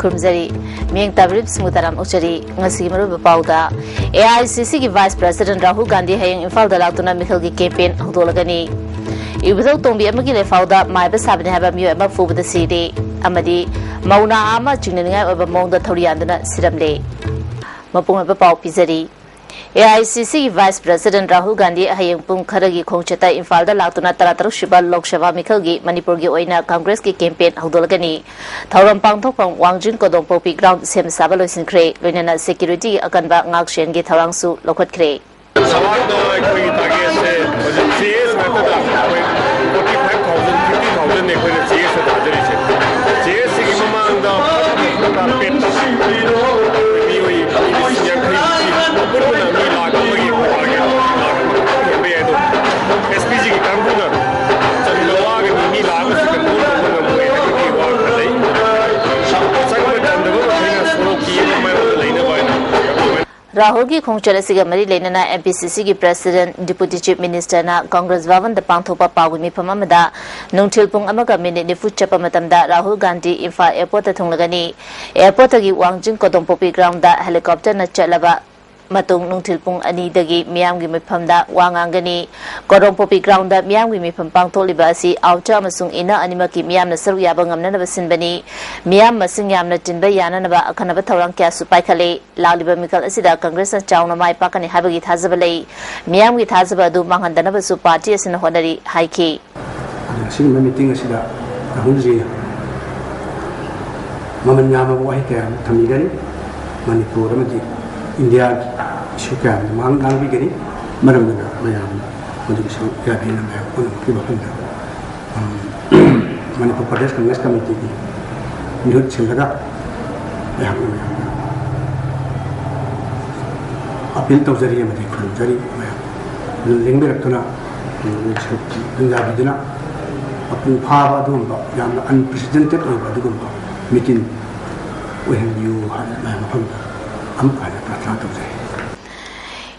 Kurumzari, Ming Tabrib Smutaram Uchari, Nasimaru Pauda, AICC Vice President Rahul Gandhi Haying Infal the Latuna Mikhalgi campaign, Hodolagani. Ibutau Tombi Amagile Fauda, my best having have a mu and Mafu with the city, Amadi, Mauna Ama, Chinanga over Monda Toriandana, Sidamde, Mapuma Pau Pizzari. AICC Vice President Rahul Gandhi Hayang Pung Karagi Kongchata Infal the Latuna Taratar Shiba Lok Shava Mikhalgi, Manipuri Oina Congress ki campaign Hodolagani, Tauram Pangtopang Wangjin Kodong Popi Ground Sem Sabalos in Cray, Winana Security Akanba Ngakshen Git Harangsu, Lokot Cray. Rahul ki Khongchara siga mari lenana MPCC ki President Deputy Chief Minister na Congress Vavan the Pangthopa Pagumi Pamamada Nungtil Pung Amaga minute ni Fuchapa Matamda Rahul Gandhi Infa Airport Thunglagani Airport gi Wangjing Kodong Popi Ground da helicopter na chalaba Matung Nungtil Pung Ani dagi Miam gi Mipamda Wangangani Kodong Popi Ground da Miam gi Mipam Pangtholiba si outer Masung ina animaki Miam na Saru Yabangam na Basinbani Miam Masing Yam na Tinba Yana Naba Akanaba Tawang Kya Supai Kale Laliba Mikal Asida Congress and Chowna Mai Pakani Habagi Tazabale Miam with Hazabadu Mangandanaba Su Party as in Honari Haiki. Sing meeting Asida Hunzi Mamanyama Waika Tamigani Manipur India Shuka Mangal Bigani Maramana Mayam Modification Gabina Kibakunda Manipur Pradesh Congress Committee New Chilaga Appeal to the Ria Kurumzari Lingber Tuna Lingabidina Apun Pava Dumba Yam unprecedented over the Gumba meeting when you had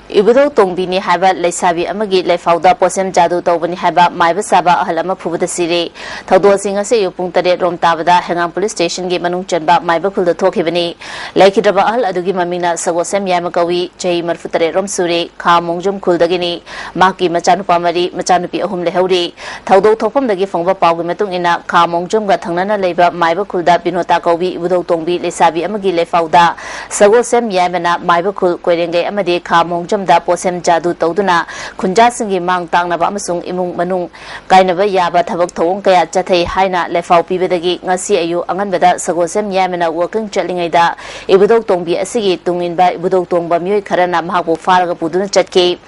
Ibudau Tongbini Haba Lesabi Amagi Lefauda Posem Jadu Tobani Haba Maiba Saba Ahalama Puba the City Taudo Singa say Puntade Rom Tabada Hangang Police Station Game Manung Chanba Maiba Kul the Tokivani Lakidaba Al Adugi Mamina Sawasem Yamakawi Jay Marfutare Rom Suri Ka Mongjum Kuldagini Maki Machanu Pamari Machanupi Ahum Lehauri Taudo Topum the Gifongba Pawimatung ina Ka Mongjum Gatangana Leba Maiba Kulda Binota Kawi Ibudau Tongbi Lesabi Amagi Lefauda Sawasem Yamana Maiba Kul Querenge Amade Ka Mongjum da Posem Jadu Toduna Kunja Singi Mang Tang Naba Amasung Imung Manung Kainaba Yaba Tabak Tong Kaya Jate Haina Lefau Pibedagi Ngasi Ayu Anganbada Sagosem Yamena working Chalingada Ibudok Tongbi Asigi Tungin by Ibudok Tongba Mui Karana Mahabu Faraga Puduna Chatke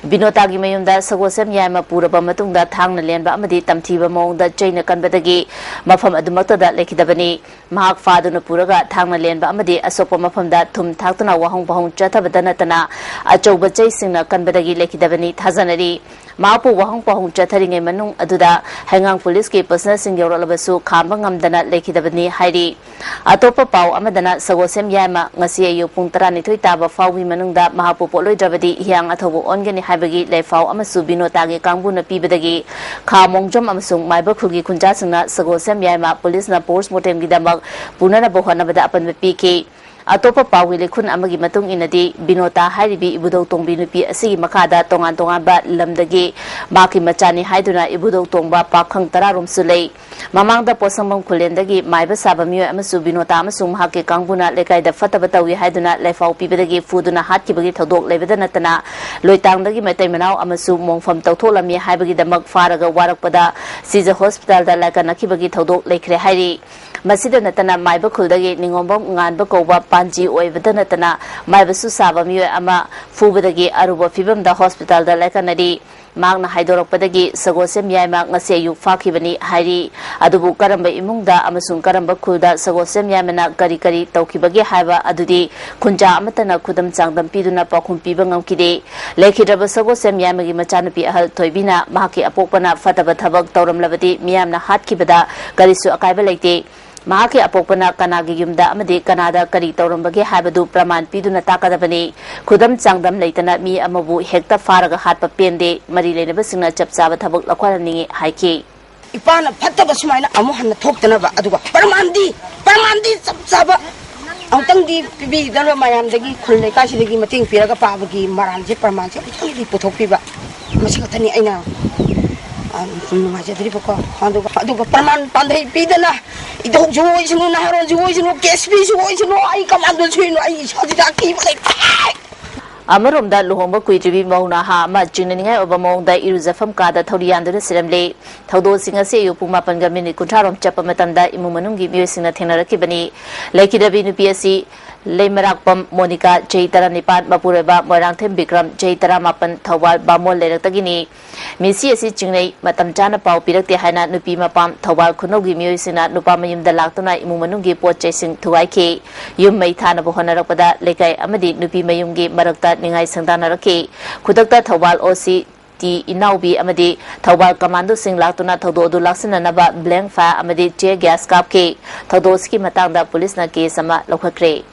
Binotagi Mayunda Sagosem Yama Puraba Matunda Tang Nalenba Amadi Tamtiba Mong da China Kanbadagi Mafam Adumata da Lekidabani Mahak Faduna Puraga Tang Nalenba Amadi Asopa Mafam da Tum Taktana Wahong Bahong Chatabadanatana Acho Bajay Singna Kanbadagi Lekidabani Tazanari Mapu Wahong Pahong Chataring a Manung Aduda Hangang Police Ki Personal Single Labasu Kambangam Dana Lekidabani Hairi Atopa Pau Amadana Sagosem Yama Ngasi Yu Puntarani Tuitaba Fawi Manungda Mahapu Polo Javadi Yang Atobo Ongani Habagi Lefau Amasu Binotagi Kambuna Pibadagi Ka Mongjom Amasung Maiba Kugi Kunjasana Sagosem Yama Police na Post Mortem Gidamag Punana Bohanabada Apan PK Atopa Pawili Kun Amagi Matung Inadi Binota Haribi Ibudau Tongbi Nupi Asi Makada Tongan Tongan Ba Lamdagi Maki Machani Haiduna Ibudau Tongba Pakang Tararum Sulei Mamang da Posambam Kulendagi Maiba Sabamio Amasu Binota Amasum Haki Kanguna Lekai da Fatabatawi Haiduna Lefau Pibadagi Fuduna Hatibagi Todok Levedanatana Loitangdagi Matai Manau Amasu Mongfam Tautolami Haibagi da Magfaraga Warakpada Caesar Hospital da Lakanakibagi Todok Lake Hari Masida Natana Maiba Kuldagi Ningombam Nganba Koba Panji Oivada Natana Maiba Susaba Mio Ama Fubadagi Aruba Fibam da Hospital da Lakanadi Magna Hydoropadagi Sagosem Yama Ngase Yu Fakibani Hari Adubu Karamba Imungda Amasung Karamba Kulda Sagosem Yamana Kari Kari Taukibagi Haiba Adudi Kunja Amatana Kudam Sangdam Piduna Pakum Pibangam Kide Lekidaba Sagosem Yamagi Machanupi Ahal Toibina Mahaki Apopana Fataba Tabak Tauram Lavati Miamna Hatkibada Karisu Akaiba Late Mahaki Apopana Kanagi Yumda Amadi Kanada Kari Taurumbagi Habadu Praman Piduna Takadabani Kudam Sangdam Laitana Mi Amabu Hekta Faraga Hatpa Pende Marilena Basina Chapsaba Tabuk Lakwarani Haiki Ipana Patabasmina Amohana Tokanaba Aduga Paramandi Chapsaba Angtang di pibi dalo mayam dagi kulle kasi dagi mating piraga pabagi maran je perman je angtang di putok piba masih katani aina macam tadi pokok aduh perman pandai pidana itu jual sini naharon jual sini KSP jual sini ai kamandul sini ai sadi daki pakai Amarom luhongba kuitri mauna ha ma jingningai obamong da iruzafam kada thorianduna siramle thaudo singa se yupuma panga minute kuntharom chapa matamda imu manunggi miyosingna thengarakibani laikidabi nupiasi Lemarakpam Monica Jaitara Nipat Mapureba Morangthem Bikram Jaitara Mapan Thawal Bamol Leratagini Misi asi Jingnei Matam Jana Pau Pirakte Haina Nupi Mapam Thawal Kunogi Miyosina Nupa Mayumda Laktuna Imu Manunggi Pot Chasing Thuwaike Yum Mai Thana Bohonarapada Lekai Amadi Nupi Mayumgi Marakta Ningai Sangdanarake Kudakta Thawal Osi Ti Inaubi Amadi Thawal Commando Sing Laktuna Thawdo Du Laksananaba Blank Fire Amadi Tear Gas Kapke Thawdoski Matangda Police na case sama Lokhakre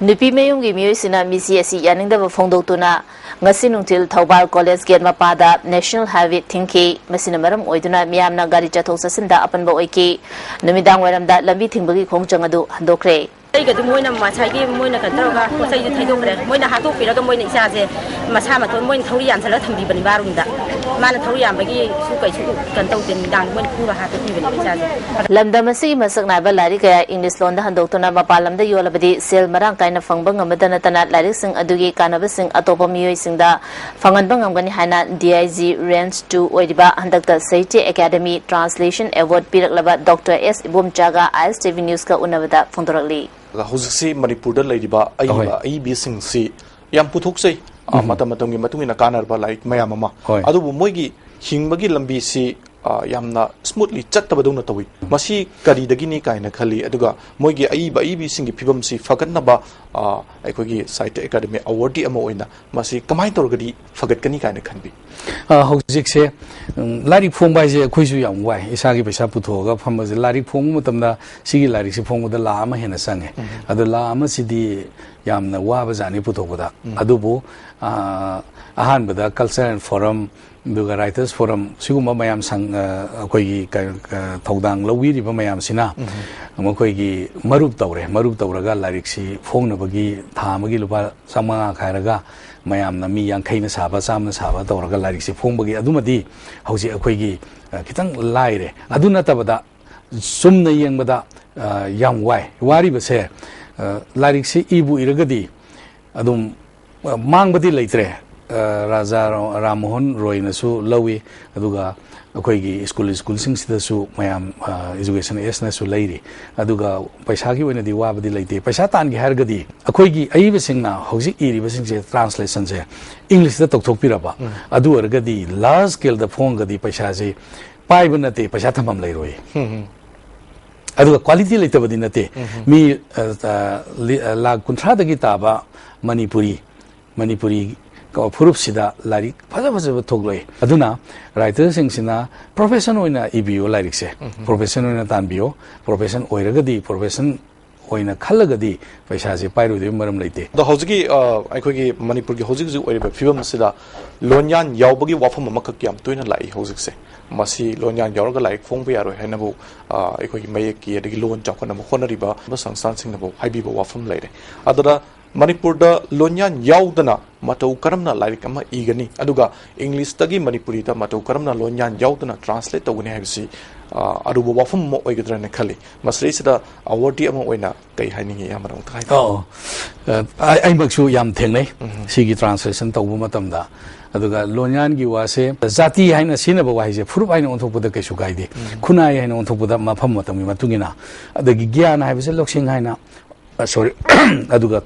Nupi Mayumgi Miyosina Misi asi Yaningda Fongdotuna Ngasi Nungtil Thawal College Gate Mapada National Highway Thinki Masinamaram Oiduna Miyamna Gari Chathok Sasinda Apanba Oiki Numidang Waramda Lambi Thingbagi Khongchangadu Handokre Cái môi nằm mà sai cái môi là cần tao cả, có sai thay đổi đấy, môi là hạt thuốc vì là cái môi này xa thế, mà sao mà thôi môi thấu đi ăn sẽ là thầm bị bệnh ba luôn đã, mà là thấu đi ăn với cái số cái số cần tao tiền đằng môi khu là hạt thuốc vì bệnh xa thế. Làm đam mê mà sắc này vào lại cái English London hành động tuần mà ba làmได้yola bedi sel marang kai na phang bang ngam dana tana lại sinh adugi kana sinh atopa miyoi sinh da phangan bang ngam gani hana DIG range 2 oidiba handak ta Saiti Academy Translation Award pirak laba Dr. S Ibomchaga ISTV News ka unavada phongdorakli Hoziksi Manipur ladiba ai bising si yam puthok sei matam matamgi matungina kanarba like mayamama adubu moigi hingbagi lambi si yamna smoothly chattabaduna tawi masi kari dagini kaina khali aduga moigi ai bisingi phibam si fagatnaba aikogi Site Academy Award ama oina masi kamai torgadi fagatkani kaina khanbi hozikse lari phongbai je khoisu yam wai isagi paisa puthoga phamaje lari phong matamda sigi lari si phongda la ama hena sange adu la ama sidi yamna waba jani puthogoda adubu ahan bada culture and forum duga writers forum siguma mayam sang akoigi thodang lawi riba mayam sina amokoigi marup tawraga larik si phongna bagi thamagi lupa sama khairaga mayam na mi yang khaina saba samna saba tawraga larik si phongbagi adumadi hausi akoigi kitang laire aduna tabada sumna yengbada yam wari base larik si ibu iragadi adum mangbadi leitre Raja Ramohon Roy nasu lawi aduga akoigi school sing sidasu mayam education es nasu lairi aduga paisa gi wena di wabadi leite paisa tan gi hargadi akoigi aiba singna hoji iri basing je translation je English da tokthok piraba adu argadi large scale da phone gadi paisa je pai banate paisa thamam leiroi aduga quality leite badi nate mi la kuntra da gi taba Manipuri Furup sida larik faja thogloi aduna writer sing sina profession oina ibio larik se profession oina tanbio profession oiragadi profession oina khallagadi paisa se pairu de maram leite the hoziki aikogi Manipur gi hoziki oiriba phibam sida lonyan yaubagi wafam amakak yam toina lai hozik se masi lonyan yauraga lai phongba yaro hainabu aikogi mayeki adigi lon chakona mo khonariba basangsan singnabu haibiba wafam laire adara Manipur da lonyan yaudana matau karamna like ama igani aduga English tagi Manipuri da matau karamna lonyan yaudana translate tawni habisi aduba wafam mo oigadrana khali masri sida award ama oina kai haningi amarang thai ai baksu yam thengnei sigi translation tawbu matamda aduga lonyan gi wase zati haina sinaba waise furup haina onthokpuda kaisu gaide khunai haina onthokpuda mafam matami matungina adagi gyan haibise loksing haina sorry aduga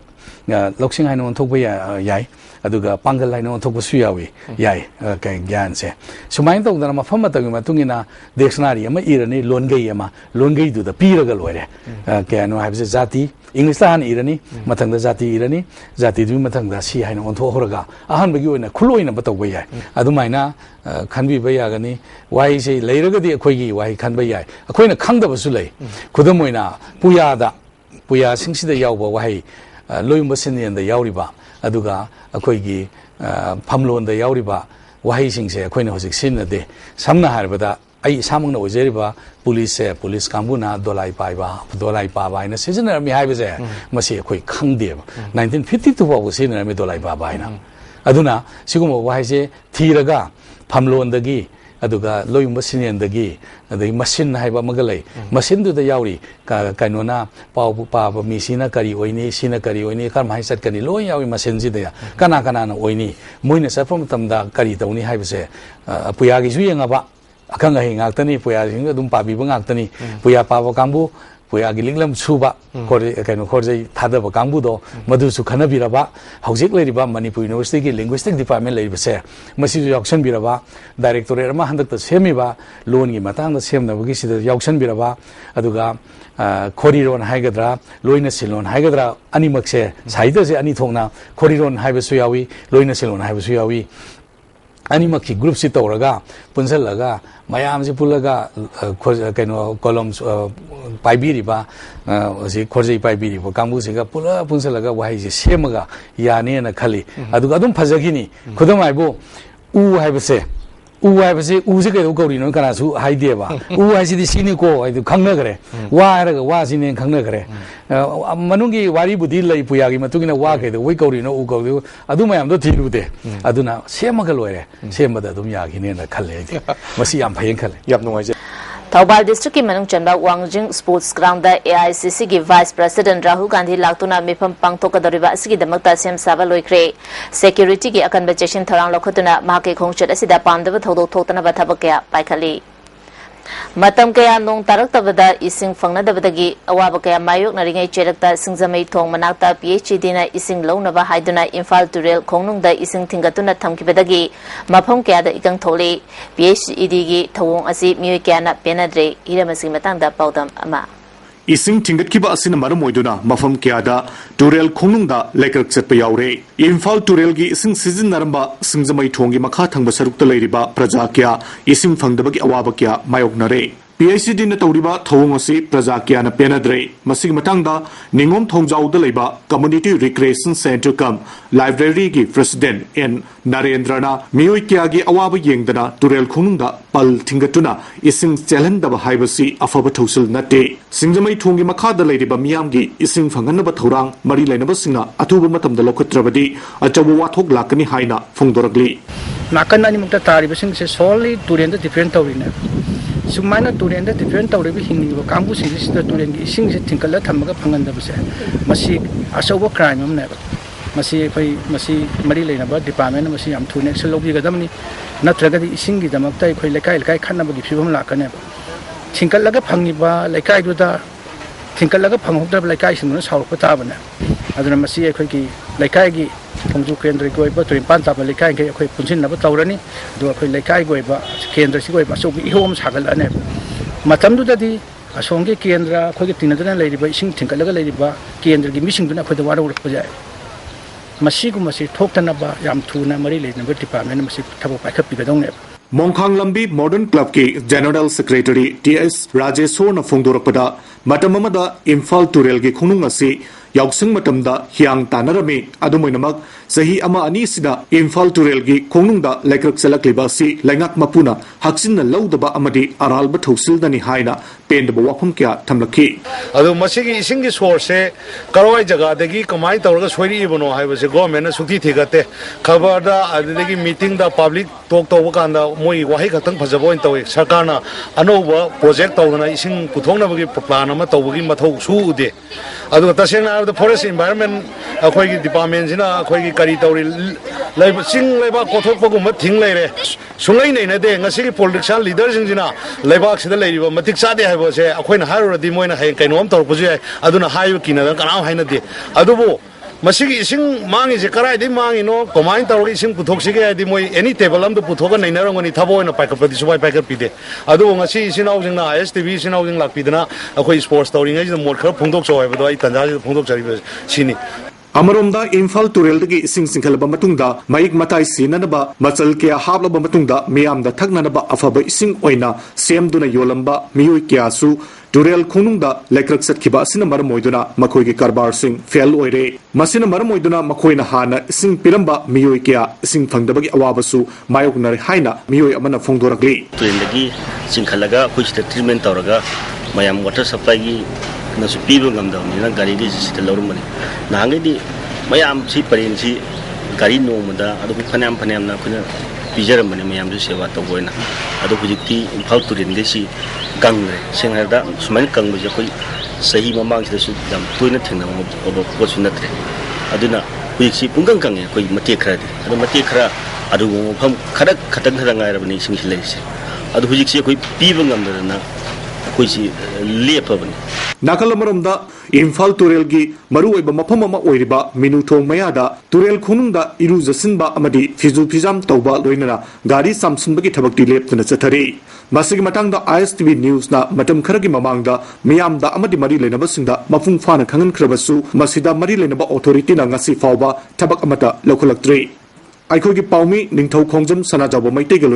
loksing haina onthokpa yai aduga pangal haina onthokpa su yawi yai kai gyan se sumain tawdana mafam matagi matungina dictionary ama irani longei du da piraga loire kayano haibise zati English han irani mathangda zati du mathangda si haina ontho horaga ahan bagi oina khuloina batawba yai adumaina khanbi ba yagani wai se leiragadi akoigi wai khanba yai akoina khangdaba su lei khudamoina puya singsida yawba wai loyumba sinian da yawriba aduga akoigi phamlon da yawriba wahai sing se khoi na hojik sin na de samna harbada ai samang na ojeriba police kambuna dolai pai ba na season mi hai be se masi khoi khang de 1952 ba se na mi dolai ba na aduna sigum wahai se thiraga phamlon dagi aduga loyum basinian dagi adai machine haiba magalai machine du da yauri ka kainona pau pa ba mi sina kari oini kar mai sat kani loy yawi machine ji da kana na oini moina sa from tamda kari tawni haiba se puya gi su yenga ba akang ga hinga tani puya jing dum pa bi ba ngak tani puya pa ba kambu puya gi linglam suba kaino khorjai thada ba kambu do madu su khana biraba hojik leriba Manipur University gi linguistic department leriba se masi yauksan biraba directorate ma handak ta semi ba loan gi matang da sem na gi sida yauksan biraba aduga khoriron haigadra loina silon haigadra ani makse saida se ani thongna khoriron haiba su yawi loina silon haiba su yawi ani makki group si tawraga punsal laga mayam si pulaga kaino columns paibiri ba si khorjai paibiri ba kambu singa pula punsal laga wahai si semaga yani na khali aduga adum phajagini khudamai bo u haibase u se ke gori no kana su haide ba u hai si sini ko ai khangna gare wa ra ga wa sini khangna gare manungi wari budi lai puya gi matugina wa ke wai gori no u gori adu mayam do thiru de aduna semaga loire semada dum ya gi ne na khalle masi yam phayen khalle yap nungai Thaubal District ki manung chanba Wangjing Sports Ground da AICC ki Vice President Rahul Gandhi laktuna mifam pangthokadoriba asigi damakta sem saba loikre security ki akanba cheshin tharang lokhotuna mahake khongchat asida pamdaba thodok thoktana ba thabak kya paikhali matam kaya nong taraktabada ising fangnadabadagi awaba kaya mayok naringai cherakta singzamai thong manakta PhD na ising launaba haiduna Imphal Turel khongnungda ising thingatuna thamkibadagi mafam kaya da ikang tholi PhD gi thawong asi mioi kaya na penadre hiramasi matangda paudam ama Ising tingkat kiba asina maram oiduna mafam kiyada Turel khongnungda lekrak chatpa yaure Imphal Turel gi ising season naramba singzamai thongi makha thangba sarukta leiriba praja kya ising phangdabagi awaba kya mayoknare PhD na tawriba thawong asi praja kya na penadre masig matangda ningom thongjau da leiba Community Recreation Center kam library gi president N Narendrana mioi kya gi awaba yengdana Turel khongnungda pal thingatuna ising chalendaba haibasi afaba thosil nate singzamai thongi makha da leiriba miyam gi ising phanganaba thorang mari lainaba singna athuba matamda lokhatrabadi achawa wathok lakani haina phongdoragli nakan ani mukta tariba sing se solely Turen da different tawrina sumana Turen da different tawriba hingni kambu sing se Turen gi sing se thinkala thamaga phangandaba se masi asawa crime amna masi phai masi mari lainaba department masi am thune action lobi gadamni natraga di sing gi damakta khoi lekai khanaba gi phibam lakane thinkalaga phangiba lekai duda thinkalaga phanghokda lekai singna sawrpa tabana aduna masi khoi gi lekai gi Pongju Kendra Goiba to Impan Tapa Lekai ke khoi punsin naba tawrani do khoi lekai goiba Kendra si goiba so bi hom sagal ane matam du dadi asonge Kendra khoi ke tinadana leiriba ising thinkalaga leiriba Kendra gi missing duna khoi da wara urpa jai masi gu masi thoktana ba yam thuna mari leinaba department masi thabo paikha pigadong ne Mongkhang Lambi Modern Club ki General Secretary T.S. Rajesor na phongdorakpada matamamada Imphal Turel gi khonung asi yausing matamda hiang tanarami adumoinamak sahi ama ani sida Imphal Turel gi khongnungda laikrak selakliba si laingak mapuna haksinna lawdaba amadi aralba thousildani haina pendaba wafam kya thamlakhi adu masigi isingi source karwai jaga degi kamai tawraga soiri ibono haibase government na sukti thigate khabarda adegi meeting da public talk tawba kanda moi wahi khatang phajabo in tawi sarkarna anoba project tawna ising puthongna bagi plan ama tawbagi mathau su ude adu tasena the forest environment akhoi gi department jina akhoi gi kari tawri laiba sing laiba kothok pagum thing leire sungai nei na de ngasi politician leader jing jina laiba sida leiriba matik chade haibo se akhoi na haru di moina hai kainom tor puju aduna hayu kina kana haina de adubo masigi ising mangi je karai de mangi no komai tawri ising puthok sige adi moi any table am to puthoga nei na rongoni thabo na paika padi subai paika pide adu ngasi sinau jing na ISTV sinau jing lakpidana akhoi sports tawri ngai de mor khar phongdok choi ba do ai tanja phongdok chari sini Amaromda Imphal Turel dagi ising singkhalaba matungda maik matai sinanaba machal kya hablaba matungda miyamda thaknanaba afaba ising oina semduna yolamba miyoi kya su Turel Khonungda Lekrak Satkiba Sina Maramoiduna Makoigi Karbar Sing Fel Oire Masina Maramoiduna Makoina Hana Sing Piramba Mioikia Sing Fangdabagi Awabasu Mayoknar Haina Mioi Amana Fongdoragli Turendagi Sing Khalaga which the treatment Toraga Mayam water supply Nasupibu Gamdam Gari is the Lorumani Nangadi Mayam Si Parinsi Gari Nomada Adu Panam Panam Nakuna Pijaramani Mayam Seva Togoina Adu Pujiti Impal Turendesi Gang Singada Suman Kang was a Sahi Mamang the Sudam Twin Tina of what's in the tree Aduna we see Pungang Matekra Adu Matekra Adu Kadak Katanga Nation Hills Adu Hujiksi Pibang under which is Leopold. Nakalamaranda, Infal Turelgi, Maru Mapama Oiriba, Minuto Mayada, Turel Kununda, Iruza Sinba Amadi, Fizu Pizam Toba Loinana, Gari Samson Bagi Tabaki Lep and Satari. Masigimatanga ISTV News na Matam Karagi Mamanga, Miam da Amadi Mari Lenabasinda, Mafung Fana Kangan Krabasu, Masida Mari Lenaba Authority Nangasi Fauba, Tabak Amata, Local Actree. Aikogi Paumi, Ningtau Kongjam, Sanajabo Maitega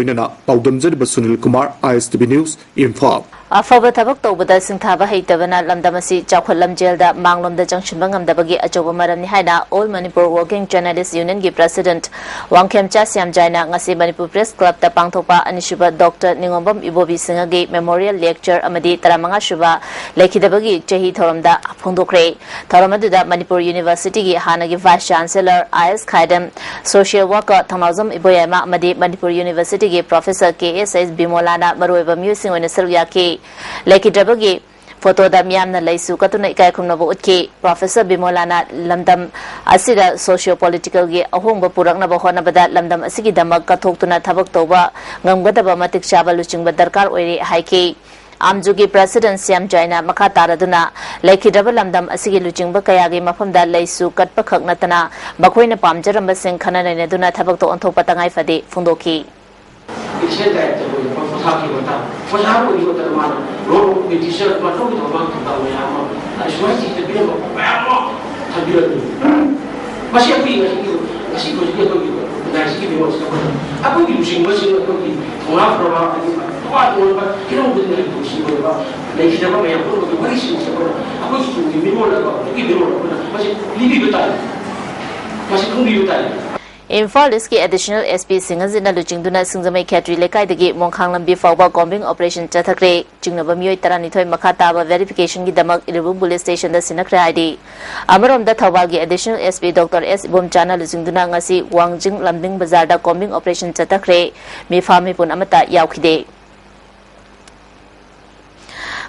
Paudam Zedba Sunil Kumar, ISTV News, Infal. Afaba tabak tawbada singthaba heitabana lamdamasi chawkhalam jelda manglomda jangchunba ngamdabagi achoba maramni haina All Manipur Working Journalists Union gi President Wangkhem Chasyam Jaina ngasi Manipur Press Club ta pangthopa anishuba Dr. Ningombam Ibobi Singagi Memorial Lecture amadi 15 shuba lekhidabagi chahi thoramda phongdokre thoramadуда Manipur University gi hanagi Vice Chancellor IS Khaidam Social Worker Thamazam Iboyama amadi Manipur University gi Professor KSS Bimolana maroiba musing oina saruyaki Lekidabagi photo da miyamna laisu katuna ikai khumnabo utki Professor Bimolana lamdam asida socio political gi ahongba puraknaba honabada lamdam asigi damak kathoktuna thabak toba ngamgadaba matik chaba luchingba darkar oiri haiki Amjugi President Siam Jaina Makha Taraduna Lekidaba lamdam asigi luchingba kayagi mafamda laisu katpa khaknatana bakhoina pamjaramba sing khana nainaduna thabak to onthokpa tangai fadi phungdoki for example, you got a man, roll with t-shirt, but don't go back to Tawayama. I swear to the bill of Tabiru. Mashapi, she was given nice giving what's going on. I could be using what's in the cookie, or after quite old, but you don't believe to see what about. They should have a put the waste. I was to give me more about, give me more, but leave you time. Must it be time? Infal Liski additional SP singers in the Luchingduna Singzamay Katri Lekai the gate Monkanglam before combing operation Chatakre, Jingnabamio Taranito Makata verification Gidamak Ilibu Police Station the Sinakre ID. Amaram the Tawagi additional SP Dr. S. Bumchana Luchingduna Ngasi Wangjing Lambing Bazarda combing operation Chatakre, Mifami Punamata Yaukide.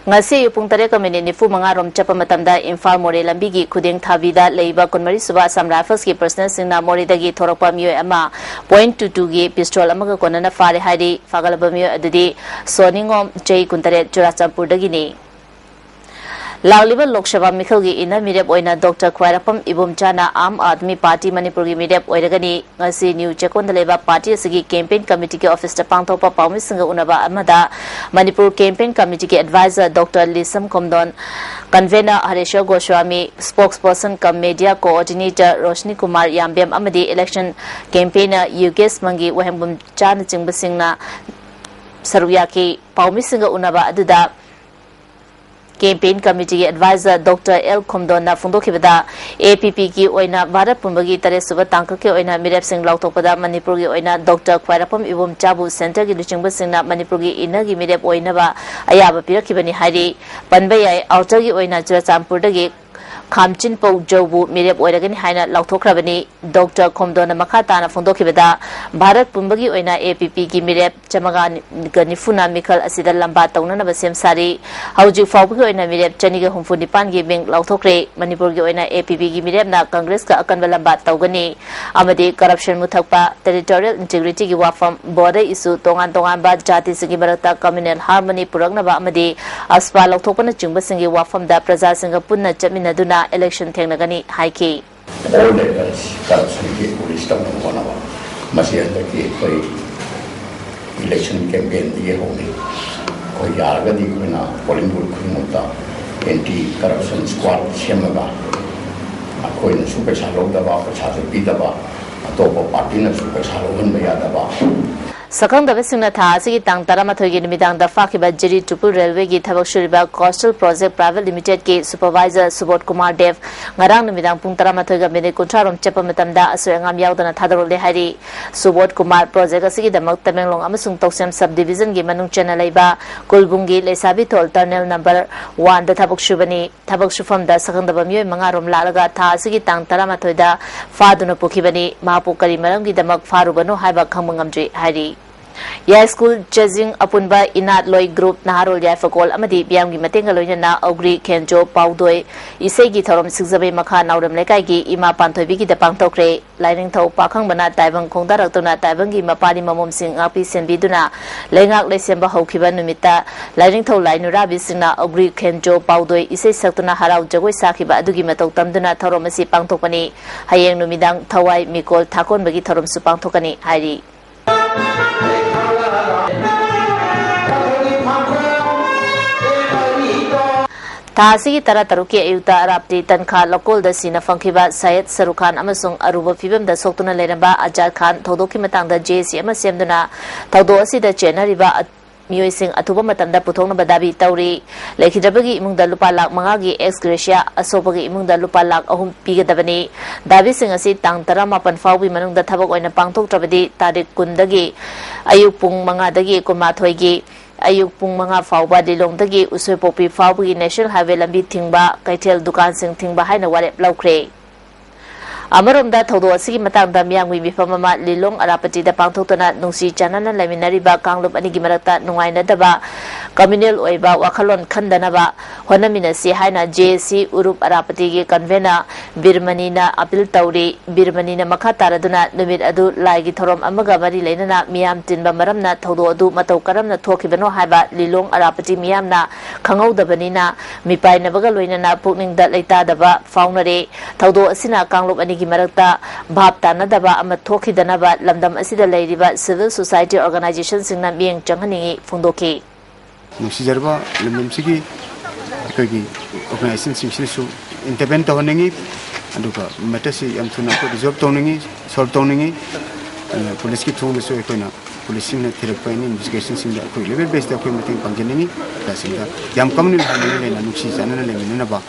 Ngasi pung tare kamini nifu mangarom chapa matamda Infal More Lambigi kuding thabida leiba konmari suba Assam Rifles ki personal singna More dagi thorakpa miyo ama .22 gi pistol amaga konana fare haidi fagalaba miyo adudi soningom jai kuntare Churachampur dagi ni Lauliba Lok Sabha Mikhalgi ina mirep oina Dr. Khwairapam Ibumchana Aam Aadmi Party Manipur gi mirep oiragani ngasi New Chekon leba party asigi campaign committee ki office ta pangthopa pawmi singa unaba amada Manipur campaign committee ki advisor Dr. Lisam Komdon convener Haresha Goswami spokesperson cum media coordinator Roshni Kumar Yambiam amadi election campaigner Yugesh Mangi Wahembum Chan Jingbasingna Saruyaki pawmi singa unaba aduda Campaign Committee Advisor Dr. L. Komdona Fundokibada APP ki oina Bharat Pumbagi Tare Suba Tangka ki oina Mirep Singh Lautopada Manipur gi oina Dr. Khwairapam Ibum Chabu Center gi Luchingba Singna Manipur gi ina gi Mirep oina ba ayaba pirakibani hairi Panbayai outer gi oina Churachampur dagi Khamchin Pau Jobu Mirep oiragani haina Lauthokrabani Dr. Komdona Makhatana Fundokibada Bharat Pumbagi oina APP gi Mirep Chamaga Ganifuna Mikal Asida Lamba Taunana Basem Sari Hauju Faubu oina Mirep Chaniga Humfunipan gi Bing Lauthokre Manipur gi oina APP gi Mirep na Congress ka akanba lamba taugani amadi corruption muthakpa territorial integrity gi wafam border issue tongan ba jati sigi barakta communal harmony puragnaba amadi aspa lauthokpana chingba singi wafam da praja singa punna chaminaduna election thengnagani haiki all levels corruption ki police tam konawa masiya ki koi election campaign ye hone koi yarga di kuna polling booth khunota anti corruption squad semaga koi na su paisa log daba paisa se pi daba to party na su paisa logan baya daba Sakangdabasingna tha asigi tang taramathoigi nimidangda fakiba Jiri Tupu Railway gi thabak shuriba Coastal Project Private Limited ki Supervisor Subodh Kumar Dev ngarang nimidang pung taramathoiga minute kuntrarom chepa matamda asoi angam yaudana thadarole hari Subodh Kumar project asigi damak Tamenglong amasung Toksem subdivision gi manung chana leiba Kulbungi Leisabi Thol tunnel number 1 da thabak shubani thabak shufam da sakangdaba myoi mangarom lalaga tha asigi tang taramathoida faduna pukhibani mahapu kari maram gi damak farubano haiba khangmangamjui hari Ya school judging apunba inat loi group naharol ya fakol amadi biam gi matenga loina na ogri kenjo paudoi isei gi thorom sigzabe makha nauram lekai gi ima panthobi gi dapang tokre lining thau pakhang bana taibang khongda raktona taibang gi mapani mamom sing api senbi duna lengak lesemba hokhiba numita lining thau lainura bisingna ogri kenjo paudoi isei saktuna harau jagoi sakhiba adugi matau tamduna thorom asi pangthokani hayeng numidang thawai mikol thakon bagi thorom su pangthokani hairi Tasigi tara taruki ayuta arapti tankha lokol da sina fangkiba Syed Sarukhan amasung aruba fibam da soktuna leramba Ajad Khan thodoki matang da JC ama semduna thodo asi da chenariba miyoi sing atuba matamda puthongna badabi tauri lekhidabagi imungda lupa lak mangagi ex gracia asobagi imungda lupa lak ahum pigadabani dabi sing asi tang tara mapan fawbi manungda thabak oina pangthok trabadi tarik kundagi ayuk pung mangadagi kumathoigi ayuk pung manga fawba dilongdagi usoi popi fawbagi national highway lambi thingba kaithel dukan sing thingba haina warep laukre Amaramda thodo asigi matangda miyangwi mifamama lilong arapati da pangthokna nungsi chanana laminariba kanglup anigi marakta nungainadaba communal oiba wakhalon khandanaba honaminasi haina JC urup arapati gi convener Birmanina apil tauri Birmanina makha taraduna numit adu laigi thorom amaga mari leinana miyam tinba maramna thodo adu matau karamna thokibano haiba lilong arapati miyamna khangaudabanina mipainabaga loinana pukningda leitadaba faunare thodo asina kanglup anigi marakta bhab tanadaba ama thokhidanaba lamdam asida leiriba civil society organization singna mieng changhaningi phungdoki nusijarba lamdamsigi kagi organization singsisu intervene tawningi aduga matasi amthuna ko resolve tawningi solve tawningi police ki thung so ekoina police ne therapy investigation singda ko level based ko meeting pangjeningi dasinga yam community hanene na nusi janana lemena ba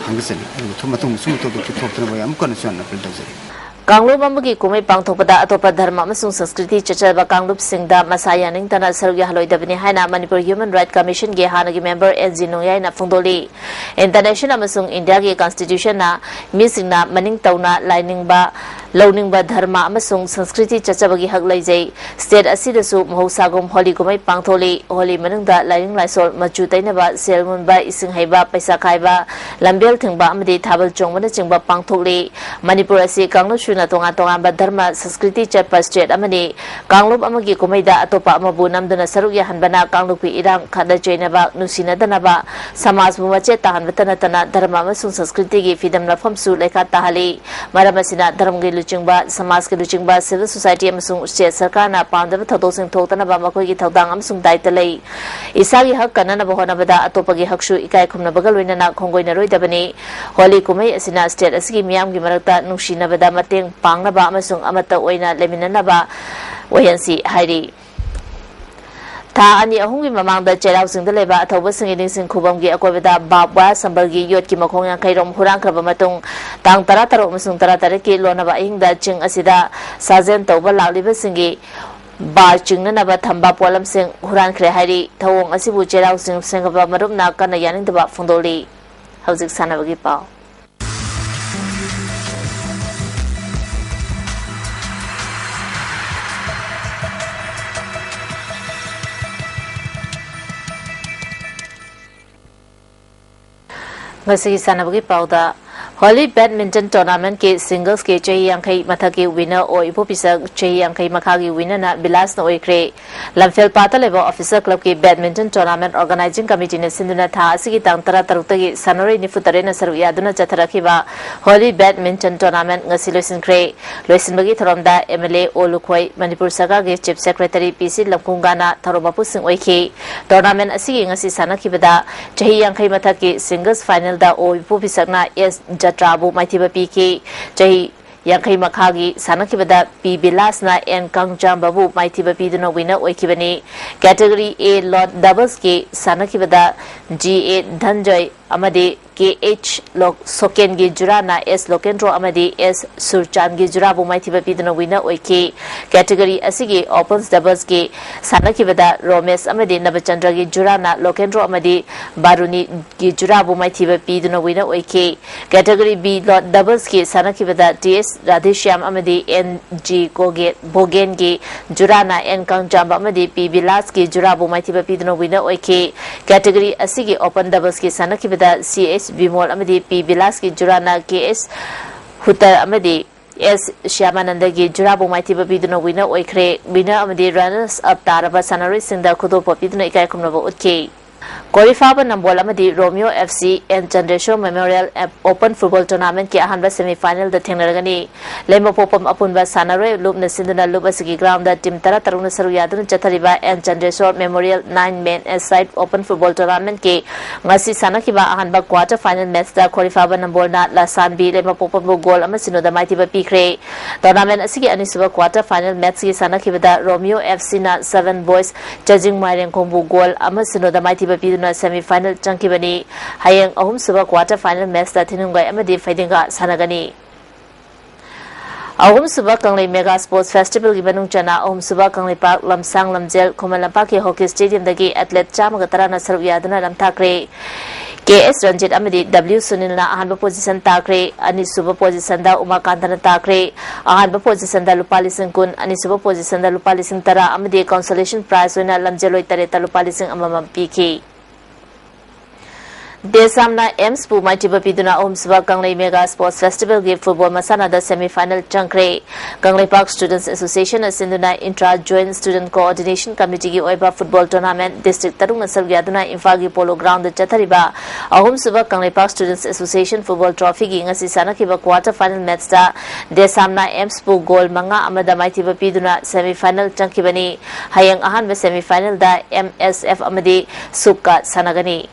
hangasani thumatung sumuto do ki thoktra ba yam kana sanna filtazari Kanglup amagi kumai pangthokpada atopa dharma amasung sanskrithi chachaba kanglup singda masaya ningtana sarugya haloidabani haina Manipur Human Rights Commission ge hanagi member NG Nongyai na phungdoli international amasung India ge constitution na misingna maning tauna lainingba lowningba dharma amasung sanskrithi chachabagi hak leijai state asidasu mohosagom holi kumai pangtholi holi manungda laining laisol machu tainaba selmunba ising haiba paisa khaiba lambel thingba amadi thabal chongmana chingba pangtholi Manipur asi kanglup na tonga tonga ba dharma sanskrithi chapa state amani kanglup amagi kumaida atopa amabu namduna sarugya hanbana kanglupi irang khada joinaba nusina danaba samaj bu mache tahan batana tana dharma amasung sanskrithi gi fidam lafam su lekha tahali maramasina dharam gi luchingba samaj gi luchingba civil society amasung state sarkar na pandaba thodosing thoktana ba makoi gi thodang amasung daita lei isagi hak kanana ba hona bada atopa gi haksu ikai khumna bagal loina na khongoina roidabani holi kumai asina state asigi miyam gi marakta nusina bada mateng pangnaba amasung amata oina leminanaba wayansi hairi tha ani ahungi mamangda cherau singda leba athoba singini sing khubamgi akoibada babwa sambalgi yotki makhong yang khairom hurang kraba matung tang tara taro amasung tara tara ki lonaba ingda ching asida sajen toba lagliba singi bar chingna naba thamba polam sing huran khre hairi thawong asibu cherau sing singaba marum na kana yaning daba phondoli hauzik sanabagi pau Masih sana bagi pauda Holy Badminton Tournament ke singles ke chahi angkai mathaki winner o ipo pisa chahi angkai makhagi winner na bilas na oikre lamfel pata level officer club ke badminton tournament organizing committee ne sinduna tha asigi tang tara tarutagi sanore ni futare na saru yaduna chatharakiba Holy Badminton Tournament ngasi loisin bagi tharomda MLA Olukhoi Manipur Sarkar ge chief secretary PC Lamkungana tharomapu sing oikhe tournament asigi ngasi sanakibada chahi angkai mathaki singles final da o ipo pisa na S Trabu Maitiba PK Jahi Yankai Makagi, Sanakibada, P. Bilasna, and Kangjam Babu, Mighty Bapidino winner, Oikibani. Category A Lot Doubles K, Sanakibada, G. A. Dhanjoy, Amade, KH Soken gi Jurana, S. Lokendro Amade, S. Surchan gi Jurabu, Mighty Bapidino winner, Oike. Category Asigi, Opens Doubles K, Sanakibada, Romes Amade, Nabachandra gi Jurana, Lokendro Amade, Baruni gi Jurabu, Mighty Bapidino winner, Oike. Category B Lot Doubles K, Sanakibada, T.S. Radheshyam Amade, N. G. Bogen gi Jurana, N. Kangjamba Amade, P. Bilaski, Jurabu, Mighty Bapidino winner, Oike. Category Asigi, Open Doubles K, Sanakibada, C.S. Bimol Amade, P. Bilaski, Jurana, K.S. Hutar Amade, S. Shyamananda gi Jurabu, Mighty Bapidino winner, Oikre, winner Amade, runners up Taraba, Sanari, Sinda, Kudo, Popidino, Ikaikumnova, Utke. Qualifier number Amadi Romeo FC and Chandresho Memorial Open Football Tournament ki ahanba semi-final da thengnaragani Lembo Popam apunba sanare loop na sinduna loop asigi ground da team tara taruna saru yaduna chathariba and Chandresho Memorial 9 men aside Open Football Tournament ki ngasi sanakiba ahanba quarter final match da qualifier number na Lasan B Lembo Popam bu goal ama sinoda mighty ba pikre tournament asigi anisuba quarter final match ki sanakiba da Romeo FC na 7 boys judging Maireng Kombu goal ama sinoda mighty Piduna semi-final chunky bani hayang ahum suba quarter final match da thinungai amadi fightinga sanagani ahum suba kanglei mega sports festival gi banung chana ahum suba kanglei park lamsang lamjel khomalampa ki hockey stadium dagi athlete chama gatara na saru yaduna lamthakre KS Ranjit Amadi W Sunil na ahanba position takre ani suba position da Umakantana takre ahanba position da Lupali Singkun ani suba position da Lupali Sing Tara Amadi consolation prize wina lamjeloi tareta Lupali Sing amamam PK Desamna Ems Pu Mighty Bapiduna Omswa Kanglei Mega Sports Festival give football masana the semi-final chankre Kanglei Park Students Association Sinduna Intra Joint Student Coordination Committee gi Oiba Football Tournament District Tarung Sargyaduna Infagi Polo Ground Chathariba Ahumsuba Kanglei Park Students Association Football Trophy gi ngasi sanakiba quarter final match da Desamna Ems Pu goal manga amada Mighty Bapiduna semi-final chankibani hayang ahan semi-final da MSF amadi Sukka sanagani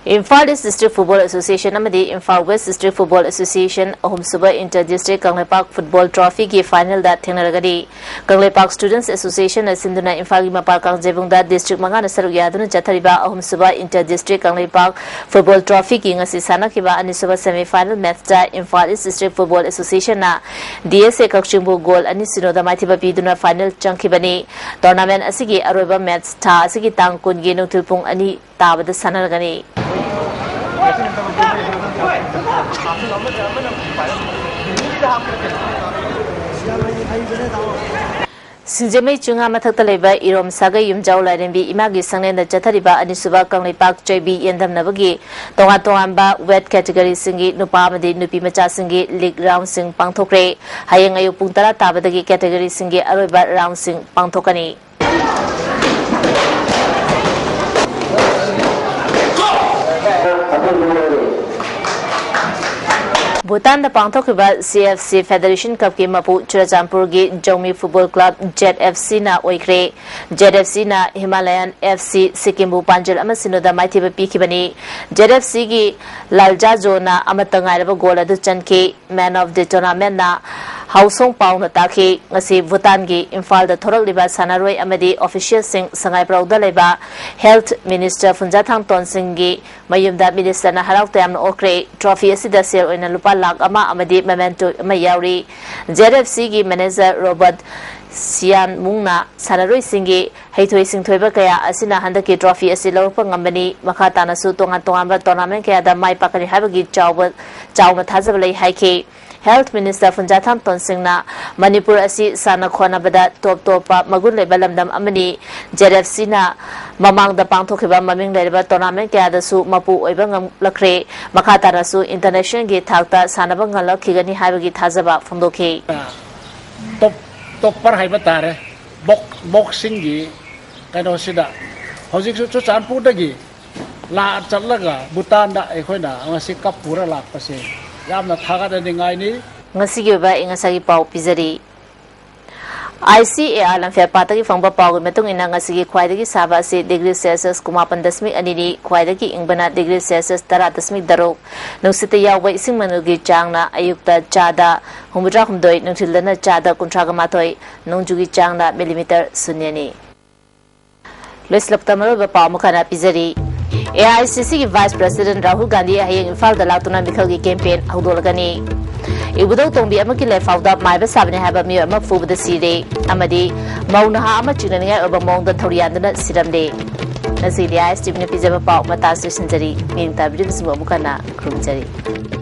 Imphal East District Football Association Amadi Imphal West District Football Association Ahum Suba Inter-District Kanglei Park Football Trophy ki final da thengnaragani Kanglei Park Students Association Sinduna Imphal gi mapar kang jebung da district manga na saru yaduna chathariba Ahum Suba Inter-District Kanglei Park Football Trophy ki ngasi sanakiba ani suba semi-final match da Imphal East District Football Association na DSA Kakchingbu goal ani sinoda maithiba piduna final chankibani tournament asigi aroiba match tha asigi tang kun gi nuthilpung ani tabada sanaragani Sinjamai chunga mathakta leba irom saga yumjau larenbi imagi sangne na chathariba anisuba Kanglei Park JB yendam nabagi tonga tonga wet category singi nupa amadi nupi macha singi league round sing pangthokre hayang ayu pung tara tabadagi category singi aroiba round sing pangthokani Bhutan da pangthokriba CFC Federation Cup ki mapu Churachampur gi Jongmi Football Club ZFC na oikre ZFC na Himalayan FC Sikimbu Panjal amasino da maithiba pikibani ZFC gi Lalja na amatangai raba goal adu chanke man of the tournament na Hausong Pau na taki ngasi Bhutan gi Imphal da thorak liba sanaroi amadi official sing sangai prauda leba Health Minister Funjathang Tonsing gi mayumda minister na harau tayam na okre trophy asida sel oina lupa lakh ama amadi memento ama yauri ZFC gi manager Robert Sian Mungna sanaroi singi haithoi singthoiba kaya asina handaki trophy asi lawpa ngambani makata na su tonga tonga tournament kaya da mai pakani habagi chawma thajabalai haike Health Minister Funjatham Tonsing na Manipur asi sana khona bada topa magun leba lamdam amani ZFC na mamang da pangthokiba maming leba tournament kaya da su mapu oiba ngam lakre makata na su international gi thakta sanaba ngalak khigani habagi thajaba phongdokhe top par haiba tare boxing gi kaino sida hojik su chanpur dagi ลาจัดละกะบุตานได้ค่อยน่ะมาสิกับปูระหลักไปสิยามน่ะทากันได้ไงนี่ ngasi ba ingasagi pau pizari ICAR lamfia patagi fangba pau metung ina ngasi khwaidagi saba se degree celsius kumapan dasmik anini khwaidagi ingbana degree celsius 10 darok nusita yawa ising manugi changna ayukta chada humudra humdoi nungthilna chada kuntraga mathoi nungjugi changna millimeter sunyani leslap tamaro ba pau mukhana pizari AICC ki Vice President Rahul Gandhi hayeng Imphal da latuna mikhal gi campaign hawdolgani ibudau tongbi amaki lefauda maiba sabne haba mi ama fubda sire amadi mauna ha ama chinani oba mongda thoriandana siramde nasi ISTV ne pizaba pau mata su sinjari ming tabri bisu mukana krumjari